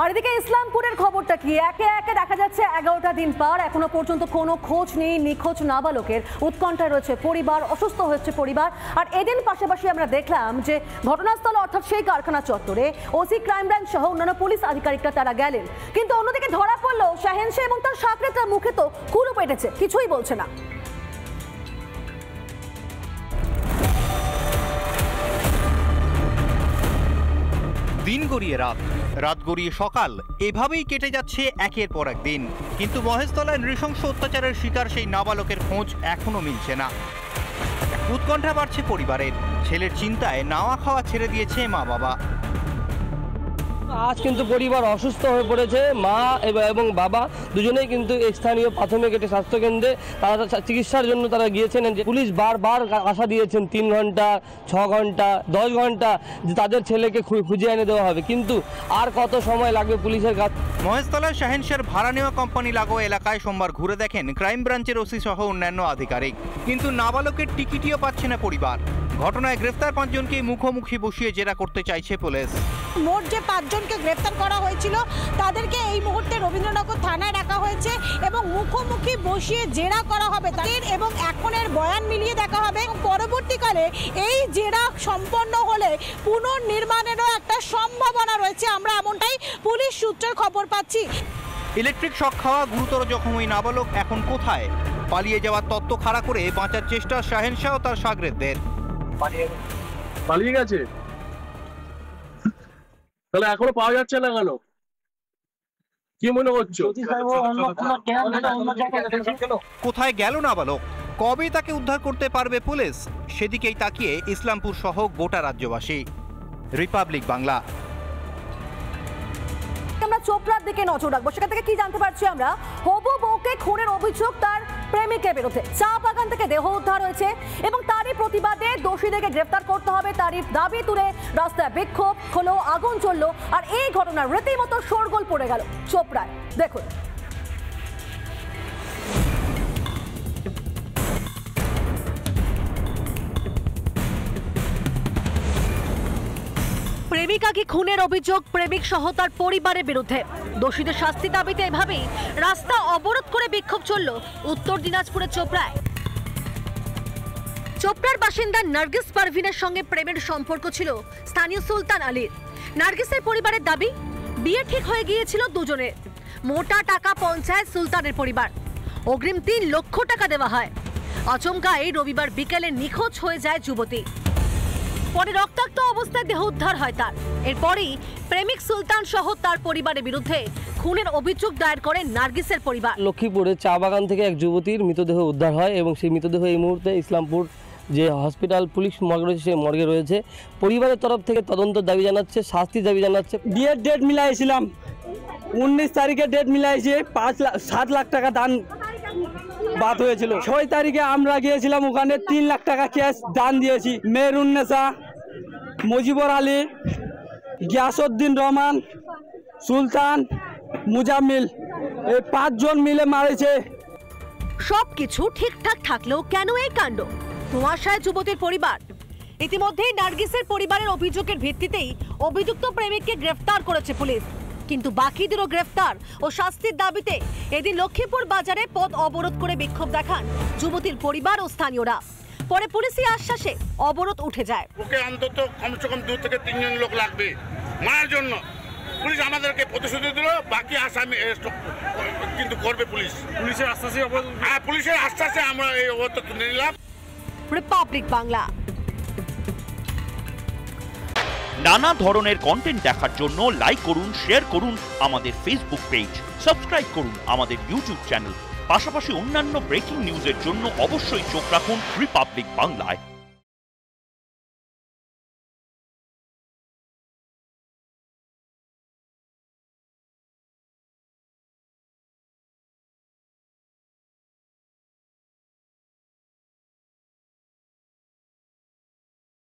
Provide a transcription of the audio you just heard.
আর এদিকে ইসলামপুরের খবরটা কি, একে একে দেখা যাচ্ছে 11টা দিন পার এখনো পর্যন্ত কোনো খোঁজ নেই নিখোঁজ নাবালকের। উৎকণ্ঠায় রয়েছে পরিবার, অসুস্থ হচ্ছে পরিবার। আর এদিন পাশাপাশি আমরা দেখলাম যে ঘটনাস্থলে অর্থাৎ সেই কারখানা চত্বরে ওসি ক্রাইম ব্রাঞ্চ সহ অন্যান্য পুলিশ আধিকারিকরা তারা গেলেন, কিন্তু অন্যদিকে ধরা পড়লো শাহেন শাহ এবং তার সাকরেতরা মুখে তো কুলু পেটেছে, কিছুই বলছে না। দিন গড়িয়ে রাত, রাত গড়িয়ে সকাল, এভাবেই কেটে যাচ্ছে একের পর এক দিন। কিন্তু মহেশতলায় নৃশংস অত্যাচারের শিকার সেই নাবালকের খোঁজ এখনো মিলছে না। উৎকণ্ঠা বাড়ছে পরিবারের, ছেলের চিন্তায় নাওয়া খাওয়া ছেড়ে দিয়েছে মা বাবা। আজ কিন্তু পরিবার অসুস্থ হয়ে পড়েছে, মা এবং বাবা দুজনেই কিন্তু স্থানীয় প্রাথমিক একটি স্বাস্থ্যকেন্দ্রে তারা চিকিৎসার জন্য তারা গিয়েছেন। পুলিশ বারবার আশা দিয়েছেন 3 ঘন্টা, 6 ঘন্টা, 10 ঘন্টা যে তাদের ছেলেকে খুঁজে এনে দেওয়া হবে, কিন্তু আর কত সময় লাগবে পুলিশের কাছে। মহেশতলায় শাহেন শাহর ভাড়া নেওয়া কোম্পানি লাগোয়া এলাকায় সোমবার ঘুরে দেখেন ক্রাইম ব্রাঞ্চের ওসি সহ অন্যান্য আধিকারিক, কিন্তু নাবালকের টিকিটিও পাচ্ছে না পরিবার। ঘটনায় গ্রেফতার 5 জনকে মুখোমুখি বসিয়ে জেরা করতে চাইছে পুলিশ। মোট যে 5 জনকে গ্রেফতার করা হয়েছিল তাদেরকে এই মুহূর্তে রবীন্দ্রনগর থানায় রাখা হয়েছে এবং মুখোমুখি বসিয়ে জেরা করা হবে তাদের, এবং এখনের বয়ান মিলিয়ে দেখা হবে। পরবর্তীকালে এই জেরা সম্পন্ন হলে পুনর্নির্মাণেরও একটা সম্ভাবনা রয়েছে, আমরা এমনটাই পুলিশ সূত্রের খবর পাচ্ছি। ইলেকট্রিক শক খাওয়া গুরুতর জখম ওই নাবালক এখন কোথায়? পালিয়ে যাওয়ার তত্ত্ব খাড়া করে বাঁচার চেষ্টা শাহেন শাহ ও তার সাগরেদদের। পালিয়ে গেছে, তাহলে এখনো পাওয়া যাচ্ছে না কেন? কি মনে করছো? কোথায় গেল নাবালক? কবে তাকে উদ্ধার করতে পারবে পুলিশ? সেদিকেই তাকিয়ে ইসলামপুর সহ গোটা রাজ্যবাসী। রিপাবলিক বাংলা। আমরা চোপড়ার দিকে নজর রাখবো, সেখান থেকে কি জানতে পারছি আমরা। হবু বউকে খুনের অভিযোগ তার প্রেমিকের বিরুদ্ধে, চা বাগান থেকে দেহ উদ্ধার হয়েছে এবং তারই প্রতিবাদে দোষীদেরকে গ্রেফতার করতে হবে তারই দাবি তুলে রাস্তায় বিক্ষোভ হলো, আগুন জ্বললো। আর এই ঘটনার রীতিমতো শোরগোল পড়ে গেল চোপড়ায়। দেখুন, প্রেমিকাকে খুনের অভিযোগ প্রেমিক সহ তার পরিবারের বিরুদ্ধে। দোষীদের শাস্তি দাবিতে এভাবেই রাস্তা অবরোধ করে বিক্ষোভ চলল উত্তর দিনাজপুরের চোপড়ায়। চোপড়ার বাসিন্দা নার্গিস পারভিনের সঙ্গে প্রেমের সম্পর্ক ছিল স্থানীয় সুলতান আলীর। নার্গিসের পরিবারের দাবি বিয়ে ঠিক হয়ে গিয়েছিল দুজনের। মোটা টাকা পৌঁছায় সুলতানের পরিবার, অগ্রিম 3 লক্ষ টাকা দেওয়া হয়। আচমকা এই রবিবার বিকেলে নিখোঁজ হয়ে যায় যুবতী। পরে রক্তাক্ত অবস্থায় দেহ উদ্ধার হয় তার। এরপরই প্রেমিক সুলতান সহ তার পরিবারের বিরুদ্ধে খুনের অভিযোগ দায়ের করে নার্গিসের পরিবার। লক্ষ্মীপুরে চা বাগান থেকে এক যুবতীর মৃতদেহ উদ্ধার হয় এবং সেই মৃতদেহ এই মুহূর্তে ইসলামপুর যে হসপিটাল পুলিশ মর্গ রয়েছে সেই মর্গে রয়েছে। পরিবারের তরফ থেকে তদন্ত দাবি জানাচ্ছে, শাস্তি দাবি জানাচ্ছে। বিয়ের ডেট মিলাইছিলাম, 19 তারিখে ডেট মিলাইছে, 7 লাখ টাকা দান বাদ হয়েছিল। 6 তারিখে আমরা গিয়েছিলাম, ওখানে 3 লাখ টাকা ক্যাশ দান দিয়েছি। মেহরুন্নেসা, মুজিবুর আলী, গিয়াসউদ্দিন রহমান, সুলতান, মুজাম্মিল, এই 5 জন মিলে মারেছে। সবকিছু ঠিকঠাক থাকলেও কেন এই কাণ্ড? ধোঁয়াশায় যুবতীর পরিবার। ইতিমধ্যেই নার্গিসের পরিবারের অভিযোগের ভিত্তিতেই অভিযুক্ত প্রেমিককে গ্রেফতার করেছে পুলিশ, কিন্তু বাকিদেরও গ্রেফতার ও শাস্তির দাবিতে এদিন লক্ষ্মীপুর বাজারে পথ অবরোধ করে বিক্ষোভ দেখান যুবতীর পরিবার ও স্থানীয়রা। পরে পুলিশি আশ্বাসে অবরোধ উঠে যায়। ওকে অন্তত কমসে কম 2 থেকে 3 জন লোক লাগবে মারার জন্য। পুলিশ আমাদেরকে প্রতিশ্রুতি দিল, বাকি আসামি কিন্তু করবে পুলিশ। পুলিশের আশ্বাসে, হ্যাঁ পুলিশের আশ্বাসে আমরা এই অবরোধ তুলে নিলাম। রিপাবলিক বাংলা। নানা ধরনের কন্টেন্ট দেখার জন্য লাইক করুন, শেয়ার করুন আমাদের ফেসবুক পেজ, সাবস্ক্রাইব করুন আমাদের ইউটিউব চ্যানেল। পাশাপাশি অন্যান্য ব্রেকিং নিউজের জন্য অবশ্যই চোখ রাখুন রিপাবলিক বাংলায়।